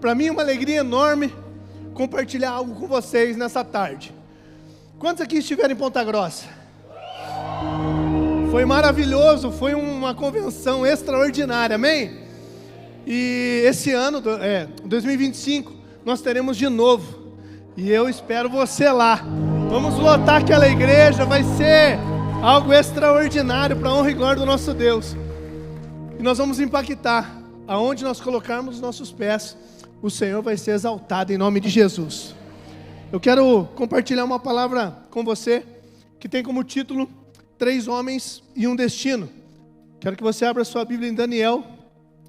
Para mim é uma alegria enorme compartilhar algo com vocês nessa tarde. Quantos aqui estiveram em Ponta Grossa? Foi maravilhoso, foi uma convenção extraordinária, amém? E esse ano, 2025, nós teremos de novo. E eu espero você lá. Vamos lotar aquela igreja, vai ser algo extraordinário para a honra e glória do nosso Deus. E nós vamos impactar. Aonde nós colocarmos os nossos pés, o Senhor vai ser exaltado em nome de Jesus. Eu quero compartilhar uma palavra com você que tem como título 3 homens e um destino. Quero que você abra sua Bíblia em Daniel,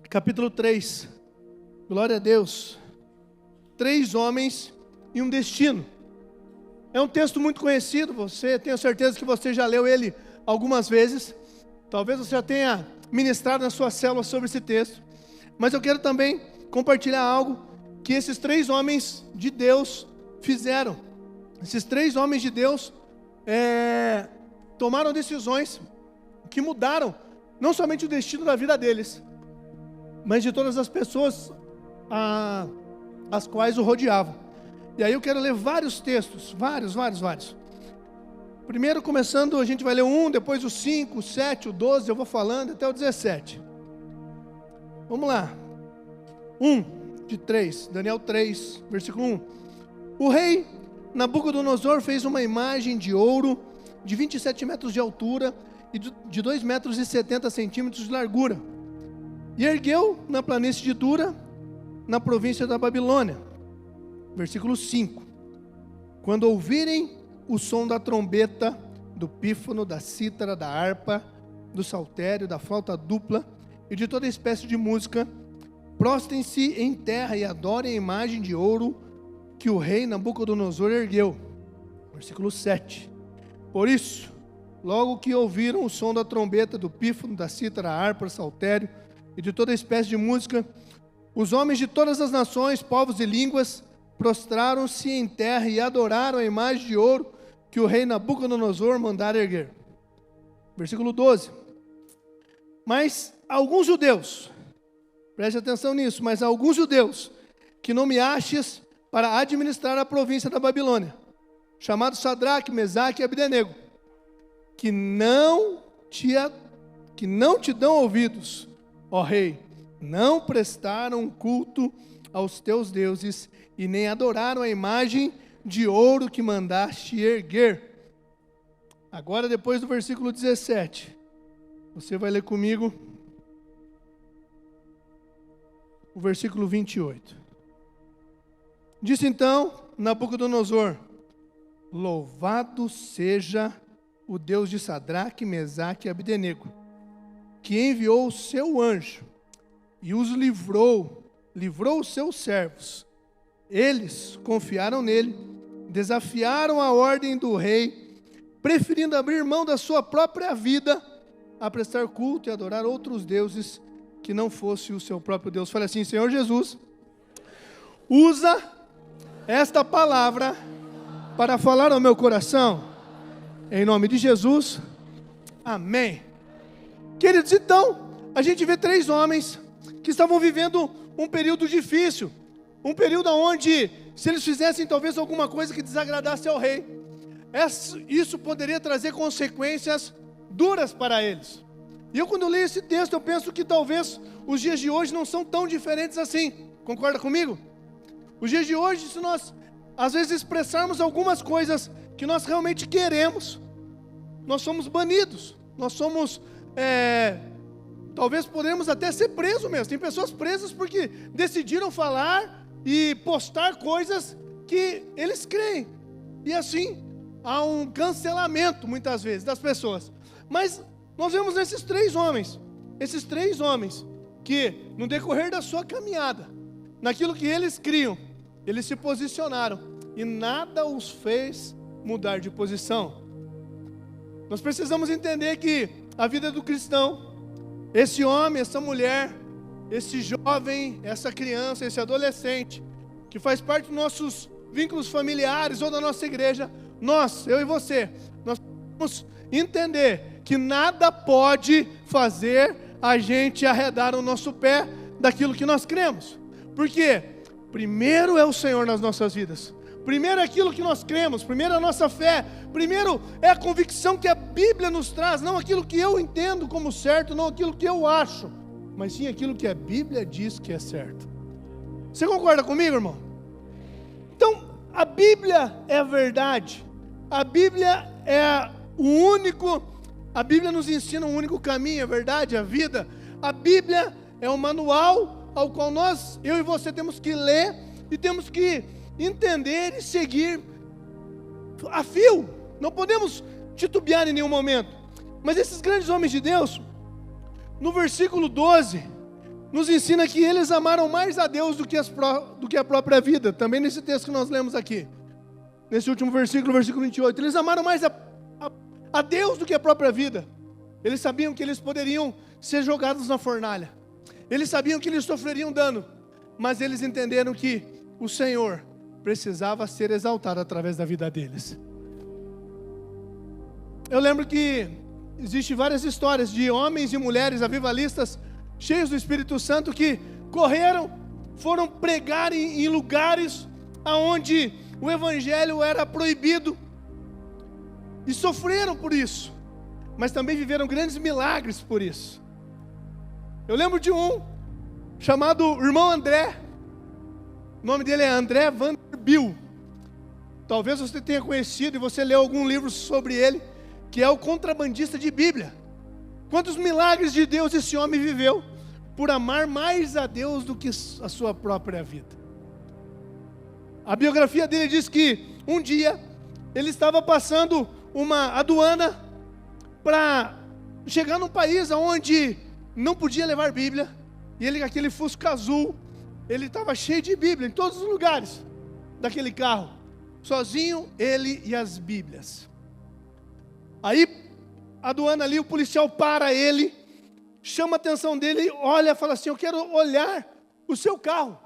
capítulo 3. Glória a Deus. 3 homens e um destino. É um texto muito conhecido, tenho certeza que você já leu ele algumas vezes. Talvez você já tenha ministrado na sua célula sobre esse texto. Mas eu quero também compartilhar algo que esses 3 homens de Deus fizeram. Esses 3 homens de Deus tomaram decisões que mudaram não somente o destino da vida deles, mas de todas as pessoas as quais o rodeavam. E aí eu quero ler vários textos, vários. Primeiro começando, a gente vai ler o 1, depois o 5, o 7, o 12, eu vou falando até o 17. Vamos lá. 1 de 3, Daniel 3, versículo 1. O rei Nabucodonosor fez uma imagem de ouro de 27 metros de altura e de 2 metros e 70 centímetros de largura. E ergueu na planície de Dura, na província da Babilônia. Versículo 5. Quando ouvirem o som da trombeta, do pífano, da cítara, da harpa, do saltério, da flauta dupla e de toda espécie de música, prostrem-se em terra e adorem a imagem de ouro que o rei Nabucodonosor ergueu. Versículo 7. Por isso, logo que ouviram o som da trombeta, do pífano, da cítara, da harpa, do saltério e de toda espécie de música, os homens de todas as nações, povos e línguas prostraram-se em terra e adoraram a imagem de ouro que o rei Nabucodonosor mandara erguer. Versículo 12. Mas alguns judeus, preste atenção nisso, mas alguns judeus que nomeastes para administrar a província da Babilônia, chamados Sadraque, Mesaque e Abdenego, que não te dão ouvidos, ó rei, não prestaram culto aos teus deuses e nem adoraram a imagem de ouro que mandaste erguer. Agora, depois do versículo 17, você vai ler comigo o versículo 28. Disse então Nabucodonosor: louvado seja o Deus de Sadraque, Mesaque e Abdenego, que enviou o seu anjo e os livrou os seus servos. Eles confiaram nele, desafiaram a ordem do rei, preferindo abrir mão da sua própria vida a prestar culto e adorar outros deuses que não fosse o seu próprio Deus. Fale assim: Senhor Jesus, usa esta palavra para falar ao meu coração, em nome de Jesus, amém. Queridos, então, a gente vê 3 homens que estavam vivendo um período difícil, um período onde, se eles fizessem talvez alguma coisa que desagradasse ao rei, isso poderia trazer consequências duras para eles. E eu, quando eu leio esse texto, eu penso que talvez os dias de hoje não são tão diferentes assim. Concorda comigo? Os dias de hoje, se nós às vezes expressarmos algumas coisas que nós realmente queremos, nós somos banidos, nós somos, talvez podemos até ser presos mesmo. Tem pessoas presas porque decidiram falar e postar coisas que eles creem. E assim, há um cancelamento muitas vezes das pessoas. Mas nós vemos esses 3 homens que no decorrer da sua caminhada, naquilo que eles criam, eles se posicionaram e nada os fez mudar de posição. Nós precisamos entender que a vida do cristão, esse homem, essa mulher, esse jovem, essa criança, esse adolescente, que faz parte dos nossos vínculos familiares ou da nossa igreja, eu e você, nós precisamos entender que nada pode fazer a gente arredar o nosso pé daquilo que nós cremos. Por quê? Primeiro é o Senhor nas nossas vidas. Primeiro é aquilo que nós cremos, primeiro é a nossa fé, primeiro é a convicção que a Bíblia nos traz, não aquilo que eu entendo como certo, não aquilo que eu acho, mas sim aquilo que a Bíblia diz que é certo. Você concorda comigo, irmão? Então, a Bíblia é a verdade, a Bíblia é a Bíblia nos ensina um único caminho, a verdade, a vida. A Bíblia é um manual ao qual eu e você temos que ler e temos que entender e seguir a fio. Não podemos titubear em nenhum momento. Mas esses grandes homens de Deus, no versículo 12, nos ensina que eles amaram mais a Deus do que a própria vida. Também nesse texto que nós lemos aqui, nesse último versículo, versículo 28. Eles amaram mais a Deus do que a própria vida. Eles sabiam que eles poderiam ser jogados na fornalha. Eles sabiam que eles sofreriam dano. Mas eles entenderam que o Senhor precisava ser exaltado através da vida deles. Eu lembro que existem várias histórias de homens e mulheres avivalistas cheios do Espírito Santo que correram, foram pregar em lugares onde o Evangelho era proibido e sofreram por isso, mas também viveram grandes milagres por isso. Eu lembro de um chamado irmão André. O nome dele é André Vanderbilt. Talvez você tenha conhecido e você leu algum livro sobre ele, que é o contrabandista de Bíblia. Quantos milagres de Deus esse homem viveu por amar mais a Deus do que a sua própria vida. A biografia dele diz que um dia ele estava passando uma aduana para chegar num país onde não podia levar Bíblia, e ele com aquele Fusca azul, ele estava cheio de Bíblia em todos os lugares daquele carro, sozinho, ele e as Bíblias. Aí a aduana ali, o policial para ele, chama a atenção dele, olha, fala assim: eu quero olhar o seu carro,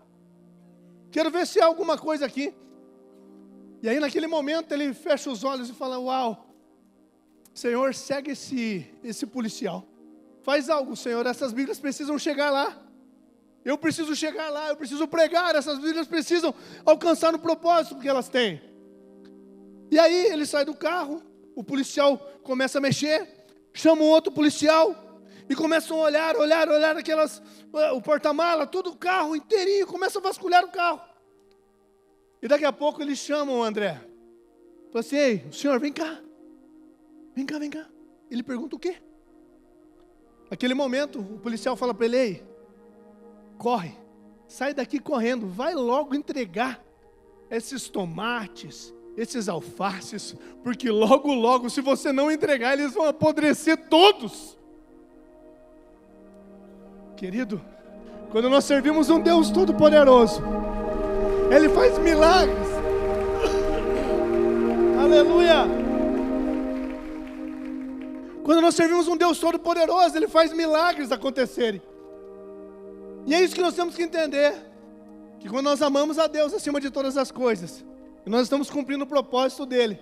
quero ver se há alguma coisa aqui. E aí naquele momento ele fecha os olhos e fala: uau, Senhor, segue esse policial, faz algo, Senhor, essas Bíblias precisam chegar lá. Eu preciso chegar lá, eu preciso pregar, essas Bíblias precisam alcançar o propósito que elas têm. E aí ele sai do carro, o policial começa a mexer, chama um outro policial e começam a olhar o porta-mala, todo o carro inteirinho, começa a vasculhar o carro. E daqui a pouco eles chamam o André. Fala assim: ei, senhor, vem cá. Vem cá. Ele pergunta o quê? Naquele momento, o policial fala para ele: ei, corre, sai daqui correndo, vai logo entregar esses tomates, esses alfaces, porque logo, se você não entregar, eles vão apodrecer todos. Querido, quando nós servimos um Deus Todo-Poderoso, Ele faz milagres. Aleluia! Quando nós servimos um Deus Todo-Poderoso, Ele faz milagres acontecerem. E é isso que nós temos que entender, que quando nós amamos a Deus acima de todas as coisas, e nós estamos cumprindo o propósito dEle,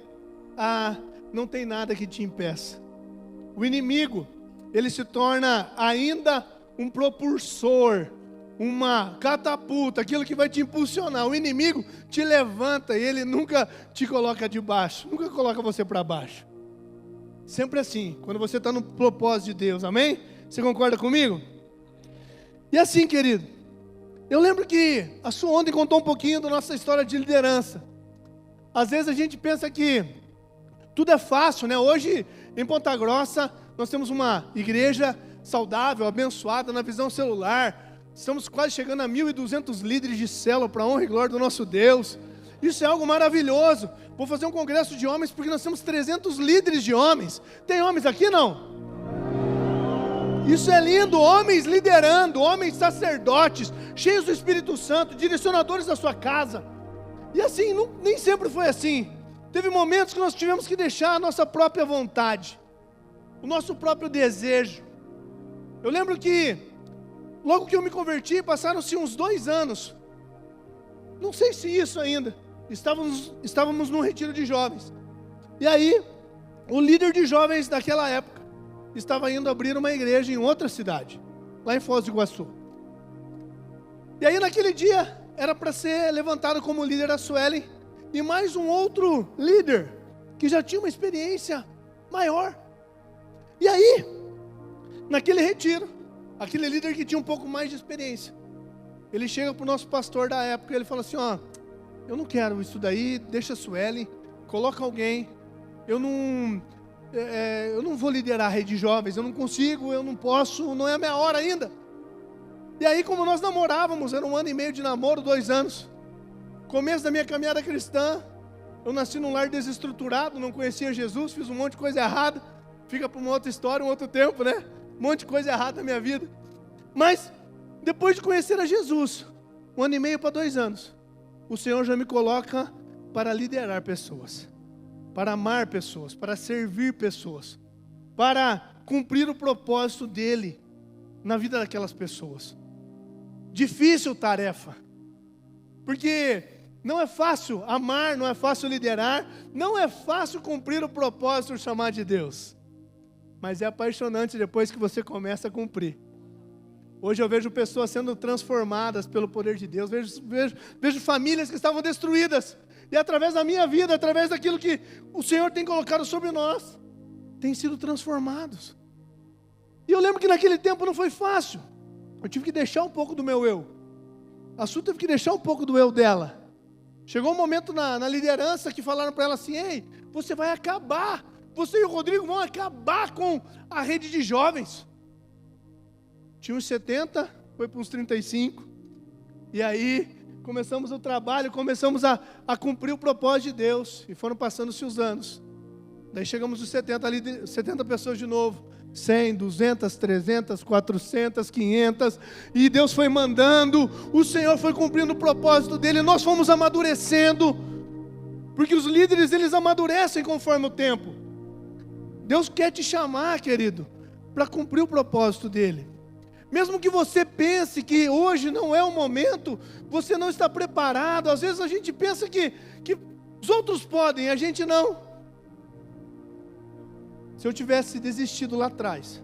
não tem nada que te impeça. O inimigo, ele se torna ainda um propulsor, uma catapulta, aquilo que vai te impulsionar. O inimigo te levanta e ele nunca te coloca de baixo, nunca coloca você para baixo. Sempre assim, quando você está no propósito de Deus, amém? Você concorda comigo? E assim, querido, eu lembro que a Su ontem contou um pouquinho da nossa história de liderança. Às vezes a gente pensa que tudo é fácil, né? Hoje, em Ponta Grossa, nós temos uma igreja saudável, abençoada na visão celular. Estamos quase chegando a 1.200 líderes de célula para a honra e glória do nosso Deus. Isso é algo maravilhoso. Vou fazer um congresso de homens porque nós temos 300 líderes de homens. Tem homens aqui, não? Isso é lindo, homens liderando, homens sacerdotes, cheios do Espírito Santo, direcionadores da sua casa. E assim, nem sempre foi assim. Teve momentos que nós tivemos que deixar a nossa própria vontade, o nosso próprio desejo. Eu lembro que, logo que eu me converti, passaram-se uns 2 anos. Não sei se isso ainda. Estávamos num retiro de jovens. E aí, o líder de jovens daquela época estava indo abrir uma igreja em outra cidade, lá em Foz do Iguaçu. E aí naquele dia, era para ser levantado como líder a Suelen e mais um outro líder que já tinha uma experiência maior. E aí, naquele retiro, aquele líder que tinha um pouco mais de experiência, ele chega para o nosso pastor da época e ele fala assim: ó, eu não quero isso daí, deixa a Suelen, coloca alguém, eu não vou liderar a rede de jovens, eu não consigo, eu não posso, não é a minha hora ainda. E aí, como nós namorávamos, era 1 ano e meio de namoro, 2 anos, começo da minha caminhada cristã, eu nasci num lar desestruturado, não conhecia Jesus, fiz um monte de coisa errada, fica para uma outra história, um outro tempo, né? Um monte de coisa errada na minha vida. Mas, depois de conhecer a Jesus, 1 ano e meio para 2 anos, o Senhor já me coloca para liderar pessoas, para amar pessoas, para servir pessoas, para cumprir o propósito dEle na vida daquelas pessoas. Difícil tarefa, porque não é fácil amar, não é fácil liderar, não é fácil cumprir o propósito chamado de Deus, mas é apaixonante depois que você começa a cumprir. Hoje eu vejo pessoas sendo transformadas pelo poder de Deus, vejo famílias que estavam destruídas, e através da minha vida, através daquilo que o Senhor tem colocado sobre nós, têm sido transformados. E eu lembro que naquele tempo não foi fácil, eu tive que deixar um pouco do meu eu, a Su teve que deixar um pouco do eu dela. Chegou um momento na liderança que falaram para ela assim: ei, você vai acabar, você e o Rodrigo vão acabar com a rede de jovens. Tinha uns 70, foi para uns 35, e aí começamos o trabalho, começamos a cumprir o propósito de Deus, e foram passando-se os anos. Daí chegamos aos 70 pessoas de novo, 100, 200, 300, 400, 500, e Deus foi mandando, o Senhor foi cumprindo o propósito dEle, nós fomos amadurecendo, porque os líderes, eles amadurecem conforme o tempo. Deus quer te chamar, querido, para cumprir o propósito dEle. Mesmo que você pense que hoje não é o momento, você não está preparado. Às vezes a gente pensa que os outros podem, a gente não. Se eu tivesse desistido lá atrás,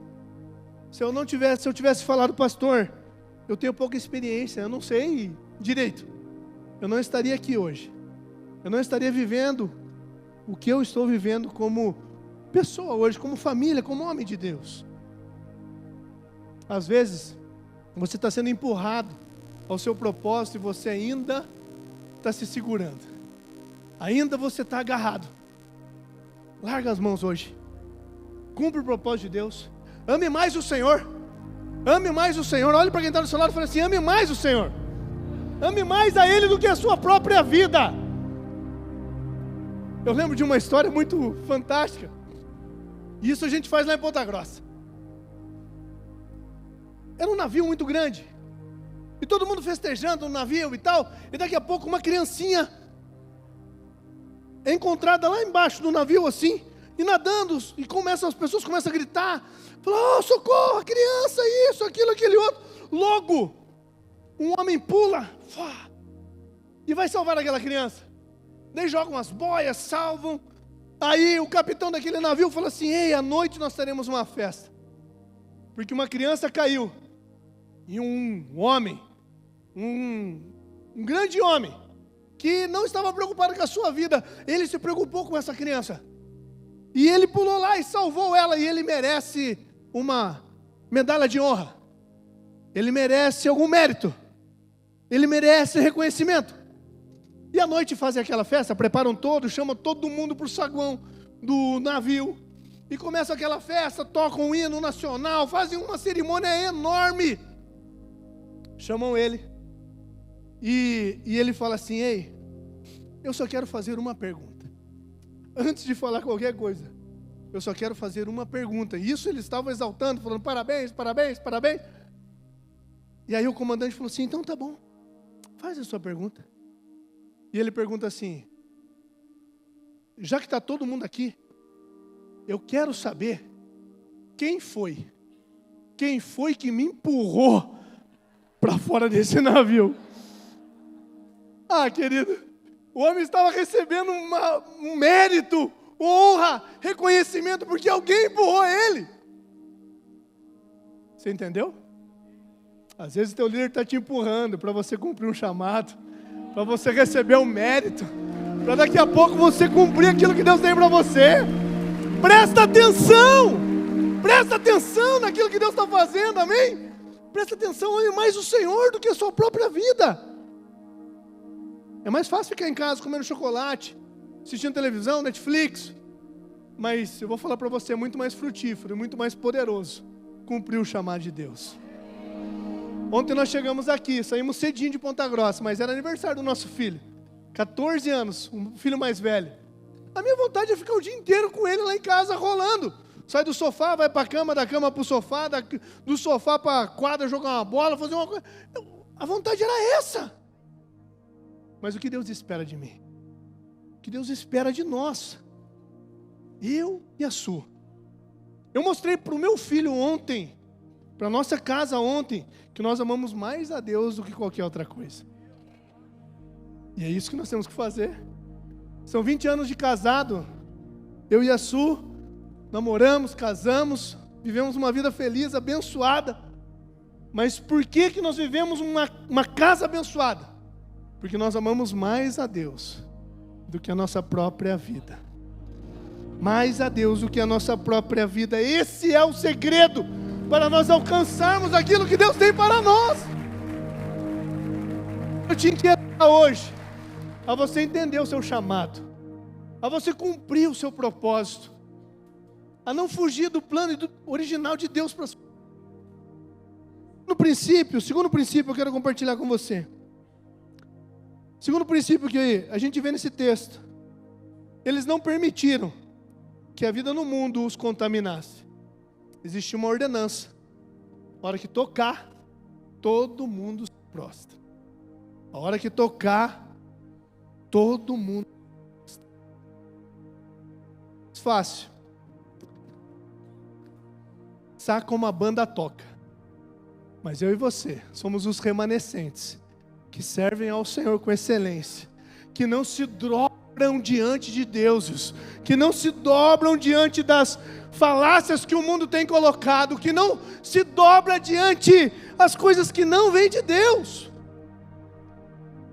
se eu tivesse falado: pastor, eu tenho pouca experiência, eu não sei direito, eu não estaria aqui hoje, eu não estaria vivendo o que eu estou vivendo como pessoa hoje, como família, como homem de Deus. Às vezes, você está sendo empurrado ao seu propósito e você ainda está se segurando. Ainda você está agarrado. Larga as mãos hoje. Cumpre o propósito de Deus. Ame mais o Senhor. Ame mais o Senhor. Olhe para quem está do seu lado e fale assim: ame mais o Senhor. Ame mais a Ele do que a sua própria vida. Eu lembro de uma história muito fantástica. Isso a gente faz lá em Ponta Grossa. Era um navio muito grande, e todo mundo festejando no navio e tal, e daqui a pouco uma criancinha é encontrada lá embaixo do navio assim, e nadando, e as pessoas começam a gritar, falam: oh, socorro, a criança, isso, aquilo, aquele outro. Logo, um homem pula, e vai salvar aquela criança. Daí jogam as boias, salvam. Aí o capitão daquele navio fala assim: ei, à noite nós teremos uma festa, porque uma criança caiu, e um homem, um grande homem, que não estava preocupado com a sua vida, ele se preocupou com essa criança, e ele pulou lá e salvou ela, e ele merece uma medalha de honra, ele merece algum mérito, ele merece reconhecimento. E à noite fazem aquela festa, preparam todos, chamam todo mundo para o saguão do navio, e começa aquela festa, tocam um hino nacional, fazem uma cerimônia enorme. Chamam ele, e ele fala assim: ei, eu só quero fazer uma pergunta. Antes de falar qualquer coisa, eu só quero fazer uma pergunta. E isso eles estavam exaltando, falando: parabéns, parabéns, parabéns. E aí o comandante falou assim: então tá bom, faz a sua pergunta. E ele pergunta assim: já que está todo mundo aqui, eu quero saber quem foi que me empurrou para fora desse navio. Ah, querido, o homem estava recebendo um mérito, honra, reconhecimento, porque alguém empurrou ele. Você entendeu? Às vezes teu líder está te empurrando para você cumprir um chamado, para você receber um mérito, para daqui a pouco você cumprir aquilo que Deus tem para você. Presta atenção! Presta atenção naquilo que Deus está fazendo, amém? Presta atenção, ame mais o Senhor do que a sua própria vida. É mais fácil ficar em casa comendo chocolate, assistindo televisão, Netflix, mas eu vou falar para você, é muito mais frutífero, muito mais poderoso cumprir o chamado de Deus. Ontem nós chegamos aqui, saímos cedinho de Ponta Grossa, mas era aniversário do nosso filho, 14 anos, um filho mais velho. A minha vontade é ficar o dia inteiro com ele lá em casa rolando. Sai do sofá, vai para a cama, da cama para o sofá, do sofá para a quadra jogar uma bola, fazer uma coisa. A vontade era essa. Mas o que Deus espera de mim? O que Deus espera de nós? Eu e a Su. Eu mostrei para o meu filho ontem, para a nossa casa ontem, que nós amamos mais a Deus do que qualquer outra coisa. E é isso que nós temos que fazer. São 20 anos de casado. Eu e a Su namoramos, casamos, vivemos uma vida feliz, abençoada. Mas por que nós vivemos uma casa abençoada? Porque nós amamos mais a Deus do que a nossa própria vida. Mais a Deus do que a nossa própria vida. Esse é o segredo para nós alcançarmos aquilo que Deus tem para nós. Eu te inquieto hoje a você entender o seu chamado, a você cumprir o seu propósito, a não fugir do plano original de Deus para a sua vida. O segundo princípio eu quero compartilhar com você. Segundo princípio que a gente vê nesse texto, eles não permitiram que a vida no mundo os contaminasse. Existe uma ordenança. A hora que tocar, todo mundo se prostra. A hora que tocar, todo mundo se prostra. Fácil. Sabe como a banda toca. Mas eu e você somos os remanescentes que servem ao Senhor com excelência, que não se dobram diante de deuses, que não se dobram diante das falácias que o mundo tem colocado, que não se dobra diante as coisas que não vêm de Deus.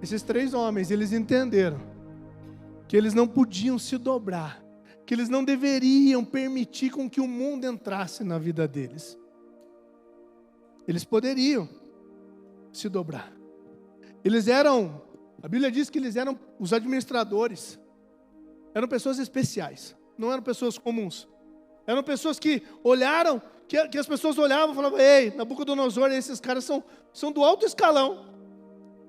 Esses 3 homens, eles entenderam que eles não podiam se dobrar, que eles não deveriam permitir com que o mundo entrasse na vida deles. Eles poderiam se dobrar. A Bíblia diz que eles eram os administradores. Eram pessoas especiais, não eram pessoas comuns. Eram pessoas que olharam, que as pessoas olhavam e falavam: ei, Nabucodonosor, esses caras são do alto escalão.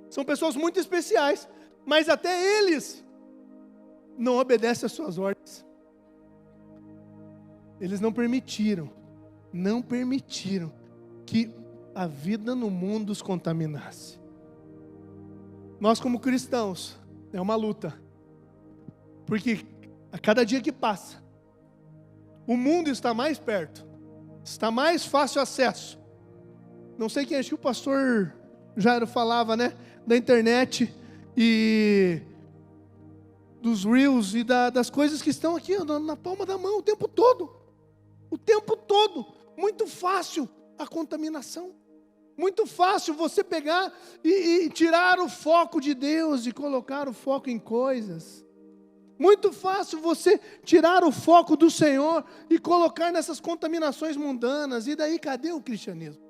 São pessoas muito especiais, mas até eles não obedecem às suas ordens. Eles não permitiram que a vida no mundo os contaminasse. Nós como cristãos, é uma luta, porque a cada dia que passa, o mundo está mais perto, está mais fácil acesso. Não sei quem, acho que o pastor Jairo falava, né, da internet e dos reels e das coisas que estão aqui na palma da mão o tempo todo, muito fácil a contaminação. Muito fácil você pegar e tirar o foco de Deus e colocar o foco em coisas. Muito fácil você tirar o foco do Senhor e colocar nessas contaminações mundanas. E daí, cadê o cristianismo?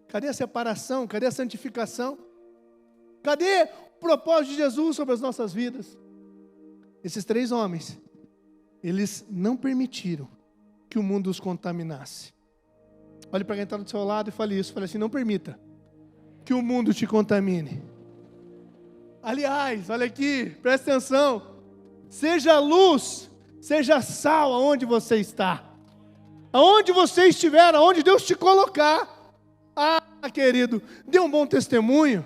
Cadê a separação? Cadê a santificação? Cadê o propósito de Jesus sobre as nossas vidas? Esses 3 homens, eles não permitiram que o mundo os contaminasse. Olhe para quem está do seu lado e fale isso. Fale assim: não permita que o mundo te contamine. Aliás, olha aqui, presta atenção. Seja luz, seja sal aonde você está. Aonde você estiver, aonde Deus te colocar. Ah, querido, dê um bom testemunho.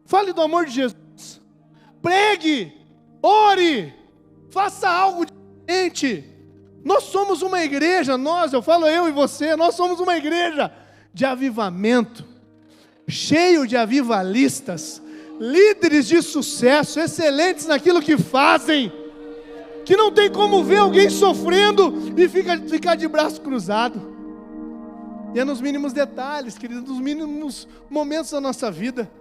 Fale do amor de Jesus. Pregue, ore, faça algo diferente. Nós somos uma igreja, eu falo eu e você, nós somos uma igreja de avivamento, cheio de avivalistas, líderes de sucesso, excelentes naquilo que fazem, que não tem como ver alguém sofrendo e ficar de braço cruzado. E é nos mínimos detalhes, querido, nos mínimos momentos da nossa vida.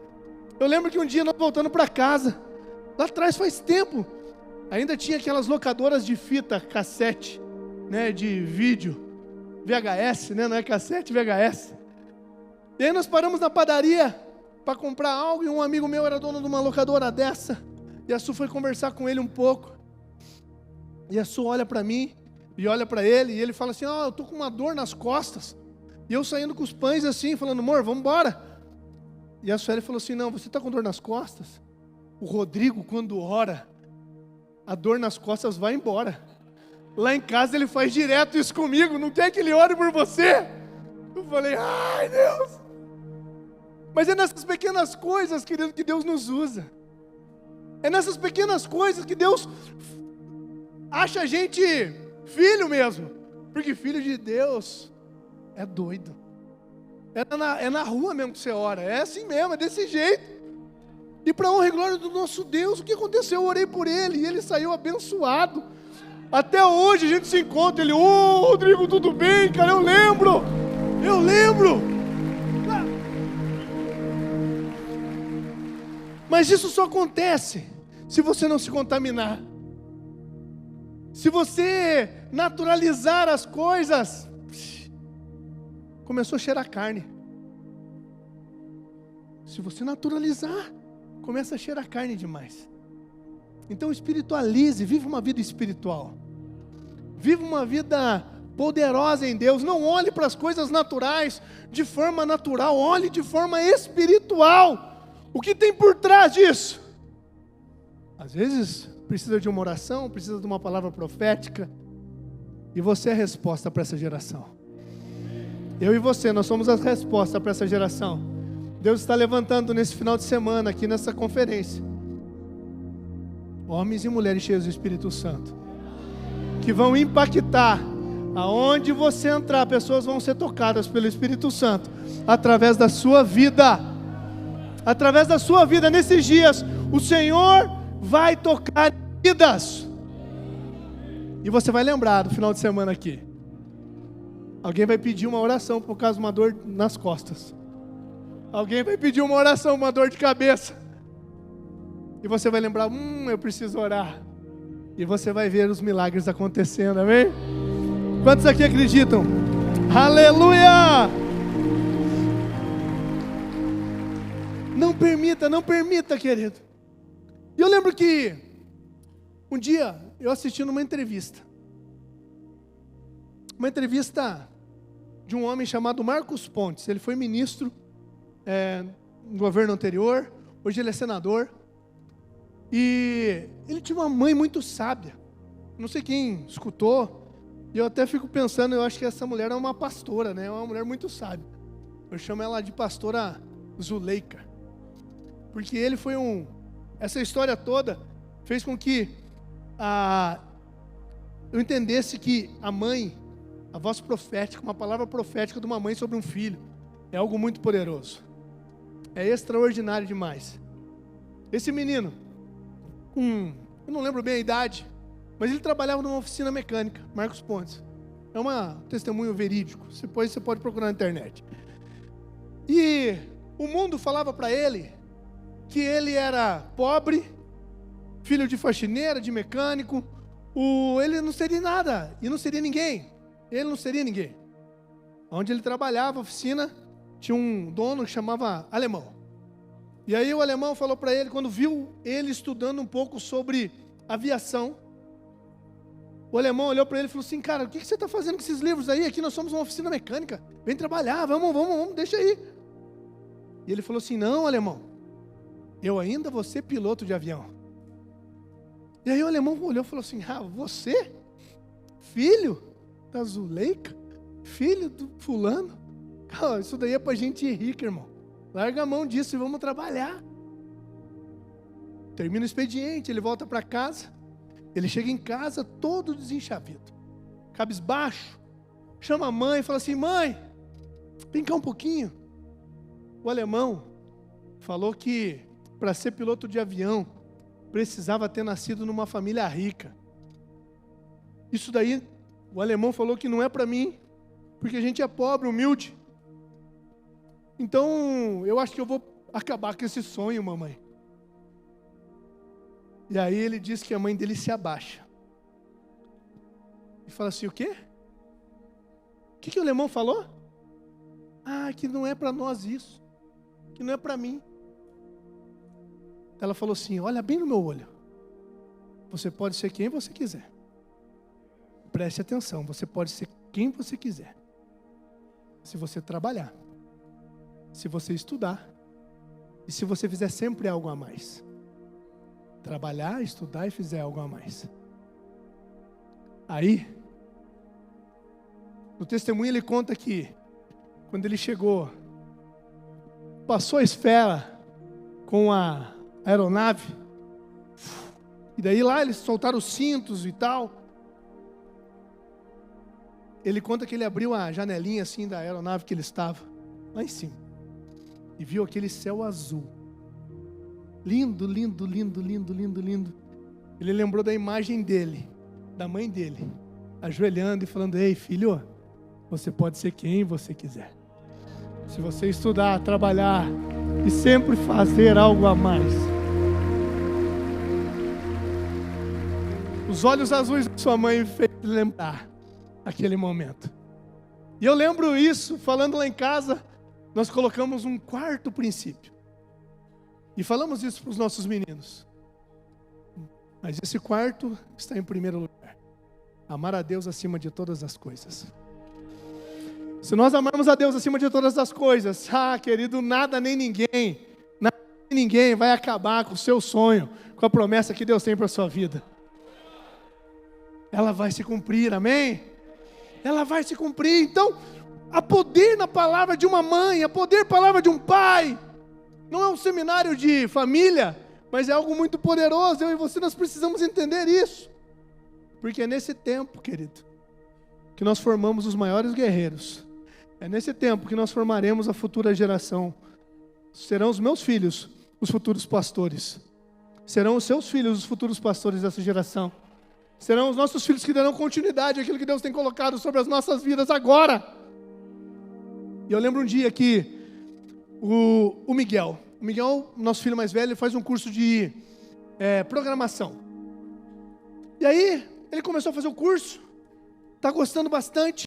Eu lembro que um dia nós voltando para casa, lá atrás faz tempo, ainda tinha aquelas locadoras de fita cassete, né, de vídeo, VHS, né, não é cassete, VHS. E aí nós paramos na padaria para comprar algo, e um amigo meu era dono de uma locadora dessa, e a Su foi conversar com ele um pouco, e a Su olha para mim, e olha para ele, e ele fala assim, eu tô com uma dor nas costas, e eu saindo com os pães assim, falando, amor, vamos embora. E a Sueli falou assim, não, você está com dor nas costas? O Rodrigo, quando ora, a dor nas costas vai embora. Lá em casa ele faz direto isso comigo, não quer que ele ore por você? Eu falei, ai Deus. Mas é nessas pequenas coisas, querido, que Deus nos usa. É nessas pequenas coisas que Deus acha a gente filho mesmo. Porque filho de Deus é doido. É na rua mesmo que você ora. É assim mesmo, é desse jeito. E para honra e glória do nosso Deus, o que aconteceu? Eu orei por ele e ele saiu abençoado. Até hoje a gente se encontra. Ele, Rodrigo, tudo bem, cara? Eu lembro. Mas isso só acontece se você não se contaminar. Se você naturalizar as coisas, começou a cheirar carne. Se você naturalizar, começa a cheirar carne demais. Então espiritualize, viva uma vida espiritual. Viva uma vida poderosa em Deus. Não olhe para as coisas naturais de forma natural, olhe de forma espiritual. O que tem por trás disso? Às vezes precisa de uma oração, precisa de uma palavra profética. E você é a resposta para essa geração. Eu e você, nós somos a resposta para essa geração. Deus está levantando nesse final de semana, aqui nessa conferência, homens e mulheres cheios do Espírito Santo, que vão impactar, aonde você entrar, pessoas vão ser tocadas pelo Espírito Santo, através da sua vida. Através da sua vida, nesses dias, o Senhor vai tocar vidas. E você vai lembrar do final de semana aqui. Alguém vai pedir uma oração por causa de uma dor nas costas. Alguém vai pedir uma oração, uma dor de cabeça. E você vai lembrar, eu preciso orar. E você vai ver os milagres acontecendo, amém? Quantos aqui acreditam? Aleluia! Não permita, querido. E eu lembro que um dia eu assisti numa entrevista. Uma entrevista de um homem chamado Marcos Pontes. Ele foi ministro no governo anterior, hoje ele é senador. E ele tinha uma mãe muito sábia. Não sei quem escutou, e eu até fico pensando, eu acho que essa mulher é uma pastora, né? É uma mulher muito sábia. Eu chamo ela de pastora Zuleika. Porque ele foi essa história toda fez com que eu entendesse que a mãe, a voz profética, uma palavra profética de uma mãe sobre um filho, é algo muito poderoso. É extraordinário demais. Esse menino, eu não lembro bem a idade, mas ele trabalhava numa oficina mecânica, Marcos Pontes. É um testemunho verídico, depois você pode procurar na internet. E o mundo falava para ele que ele era pobre, filho de faxineira, de mecânico, ele não seria nada, e não seria ninguém. Ele não seria ninguém. Onde ele trabalhava, a oficina, tinha um dono que chamava Alemão. E aí o Alemão falou para ele, quando viu ele estudando um pouco sobre aviação, o Alemão olhou para ele e falou assim, cara, o que você está fazendo com esses livros aí? Aqui nós somos uma oficina mecânica, vem trabalhar, vamos, deixa aí. E ele falou assim, não, Alemão, eu ainda vou ser piloto de avião. E aí o Alemão olhou e falou assim, você? Filho da Zuleika? Filho do fulano? Isso daí é pra gente rica, irmão. Larga a mão disso e vamos trabalhar. Termina o expediente, ele volta para casa. Ele chega em casa todo desenchavido, cabisbaixo. Chama a mãe e fala assim, mãe, vem cá um pouquinho. O alemão falou que para ser piloto de avião precisava ter nascido numa família rica. Isso daí, o alemão falou que não é para mim, porque a gente é pobre, humilde. Então, eu acho que eu vou acabar com esse sonho, mamãe. E aí ele diz que a mãe dele se abaixa. E fala assim, o quê? O que o alemão falou? Ah, que não é para nós isso. Que não é para mim. Ela falou assim, olha bem no meu olho. Você pode ser quem você quiser. Preste atenção, você pode ser quem você quiser. Se você trabalhar. Se você estudar. E se você fizer sempre algo a mais. Trabalhar, estudar e fizer algo a mais. Aí, no testemunho ele conta que, quando ele chegou, passou a esfera com a aeronave, e daí lá eles soltaram os cintos e tal. Ele conta que ele abriu a janelinha assim da aeronave que ele estava, lá em cima, e viu aquele céu azul. Lindo, lindo, lindo, lindo, lindo, lindo. Ele lembrou da imagem dele, da mãe dele, ajoelhando e falando, ei filho, você pode ser quem você quiser. Se você estudar, trabalhar e sempre fazer algo a mais. Os olhos azuis da sua mãe fez lembrar aquele momento. E eu lembro isso, falando lá em casa, nós colocamos um quarto princípio. E falamos isso para os nossos meninos. Mas esse quarto está em primeiro lugar. Amar a Deus acima de todas as coisas. Se nós amarmos a Deus acima de todas as coisas, querido, nada nem ninguém vai acabar com o seu sonho, com a promessa que Deus tem para a sua vida. Ela vai se cumprir, amém? Ela vai se cumprir. Então, há poder na palavra de uma mãe, há poder na palavra de um pai. Não é um seminário de família, mas é algo muito poderoso. Eu e você, nós precisamos entender isso. Porque é nesse tempo, querido, que nós formamos os maiores guerreiros. É nesse tempo que nós formaremos a futura geração. Serão os meus filhos os futuros pastores. Serão os seus filhos os futuros pastores dessa geração. Serão os nossos filhos que darão continuidade àquilo que Deus tem colocado sobre as nossas vidas agora. E eu lembro um dia que o Miguel, nosso filho mais velho, faz um curso de programação. E aí, ele começou a fazer o curso, está gostando bastante.